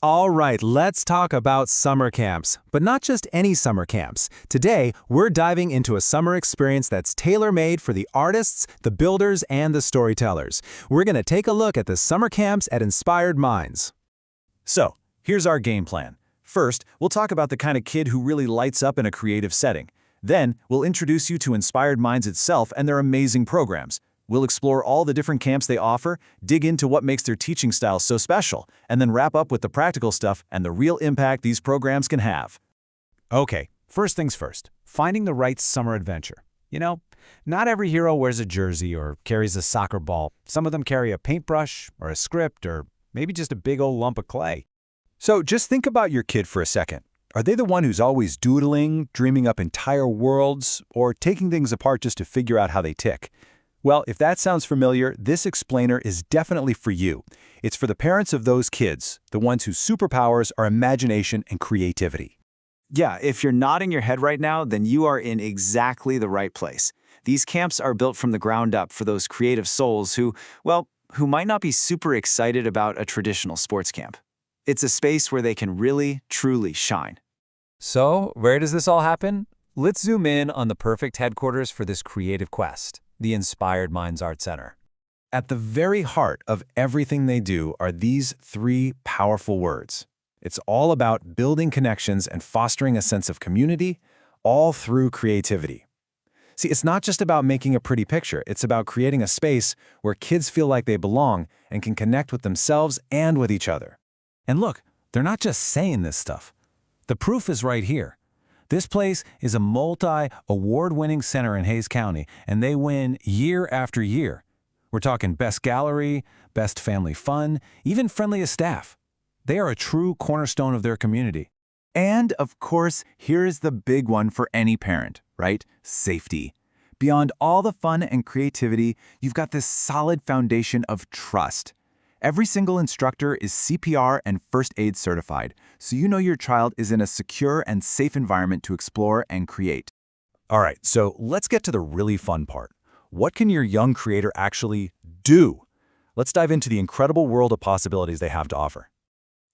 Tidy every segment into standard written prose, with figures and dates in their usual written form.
All right, let's talk about summer camps, but not just any summer camps. Today, we're diving into a summer experience that's tailor-made for the artists, the builders, and the storytellers. We're going to take a look at the summer camps at Inspired Minds. So, here's our game plan. First, we'll talk about the kind of kid who really lights up in a creative setting. Then, we'll introduce you to Inspired Minds itself and their amazing programs. We'll explore all the different camps they offer, dig into what makes their teaching style so special, and then wrap up with the practical stuff and the real impact these programs can have. Okay, first things first, finding the right summer adventure. You know, not every hero wears a jersey or carries a soccer ball. Some of them carry a paintbrush or a script or maybe just a big old lump of clay. So just think about your kid for a second. Are they the one who's always doodling, dreaming up entire worlds, or taking things apart just to figure out how they tick? Well, if that sounds familiar, this explainer is definitely for you. It's for the parents of those kids, the ones whose superpowers are imagination and creativity. Yeah, if you're nodding your head right now, then you are in exactly the right place. These camps are built from the ground up for those creative souls who might not be super excited about a traditional sports camp. It's a space where they can really, truly shine. So, where does this all happen? Let's zoom in on the perfect headquarters for this creative quest, the Inspired Minds Art Center. At the very heart of everything they do are these three powerful words. It's all about building connections and fostering a sense of community, all through creativity. See, it's not just about making a pretty picture. It's about creating a space where kids feel like they belong and can connect with themselves and with each other. And look, they're not just saying this stuff. The proof is right here. This place is a multi-award-winning center in Hays County, and they win year after year. We're talking best gallery, best family fun, even friendliest staff. They are a true cornerstone of their community. And, of course, here's the big one for any parent, right? Safety. Beyond all the fun and creativity, you've got this solid foundation of trust. Every single instructor is CPR and first aid certified, so you know your child is in a secure and safe environment to explore and create. All right, so let's get to the really fun part. What can your young creator actually do? Let's dive into the incredible world of possibilities they have to offer.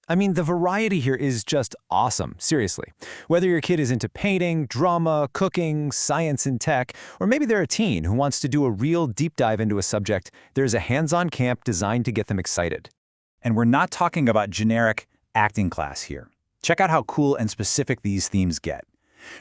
I mean, the variety here is just awesome, seriously. Whether your kid is into painting, drama, cooking, science and tech, or maybe they're a teen who wants to do a real deep dive into a subject, there's a hands-on camp designed to get them excited. And we're not talking about generic acting class here. Check out how cool and specific these themes get.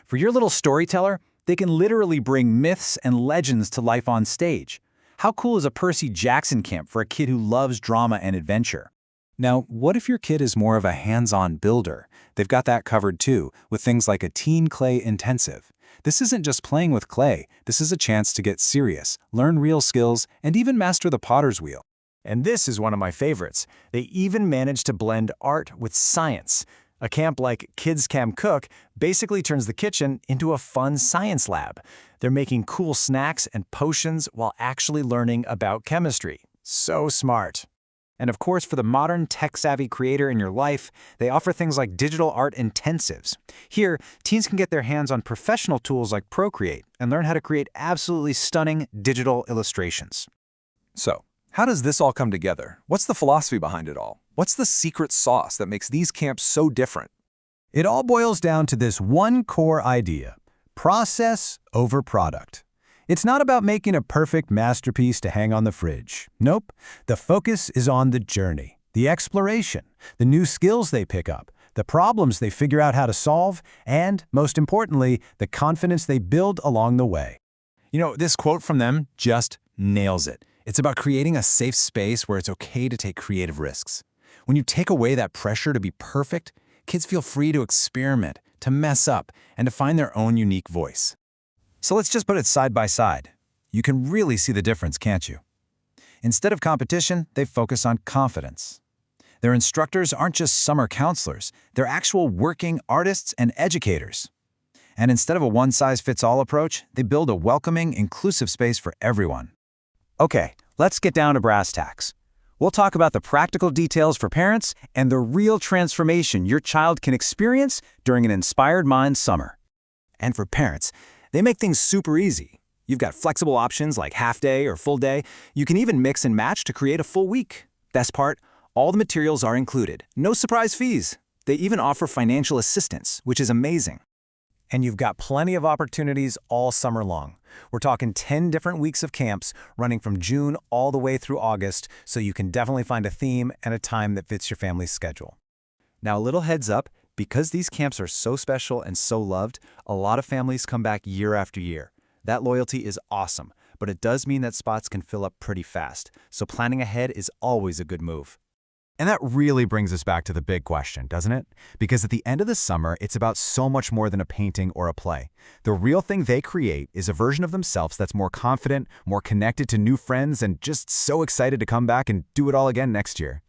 For your little storyteller, they can literally bring myths and legends to life on stage. How cool is a Percy Jackson camp for a kid who loves drama and adventure? Now, what if your kid is more of a hands-on builder? They've got that covered too, with things like a teen clay intensive. This isn't just playing with clay. This is a chance to get serious, learn real skills, and even master the potter's wheel. And this is one of my favorites. They even managed to blend art with science. A camp like Kids Camp Cook basically turns the kitchen into a fun science lab. They're making cool snacks and potions while actually learning about chemistry. So smart. And of course, for the modern tech-savvy creator in your life, they offer things like digital art intensives. Here, teens can get their hands on professional tools like Procreate and learn how to create absolutely stunning digital illustrations. So, how does this all come together? What's the philosophy behind it all? What's the secret sauce that makes these camps so different? It all boils down to this one core idea: process over product. It's not about making a perfect masterpiece to hang on the fridge. Nope. The focus is on the journey, the exploration, the new skills they pick up, the problems they figure out how to solve, and, most importantly, the confidence they build along the way. You know, this quote from them just nails it. It's about creating a safe space where it's okay to take creative risks. When you take away that pressure to be perfect, kids feel free to experiment, to mess up, and to find their own unique voice. So let's just put it side by side. You can really see the difference, can't you? Instead of competition, they focus on confidence. Their instructors aren't just summer counselors, they're actual working artists and educators. And instead of a one-size-fits-all approach, they build a welcoming, inclusive space for everyone. Okay, let's get down to brass tacks. We'll talk about the practical details for parents and the real transformation your child can experience during an Inspired Minds summer. And for parents, they make things super easy. You've got flexible options like half day or full day. You can even mix and match to create a full week. Best part, All the materials are included. No surprise fees. They even offer financial assistance, which is amazing. And you've got plenty of opportunities all summer long. We're talking 10 different weeks of camps running from June all the way through August, so you can definitely find a theme and a time that fits your family's schedule. Now, a little heads up, because these camps are so special and so loved, a lot of families come back year after year. That loyalty is awesome, but it does mean that spots can fill up pretty fast, so planning ahead is always a good move. And that really brings us back to the big question, doesn't it? Because at the end of the summer, it's about so much more than a painting or a play. The real thing they create is a version of themselves that's more confident, more connected to new friends, and just so excited to come back and do it all again next year.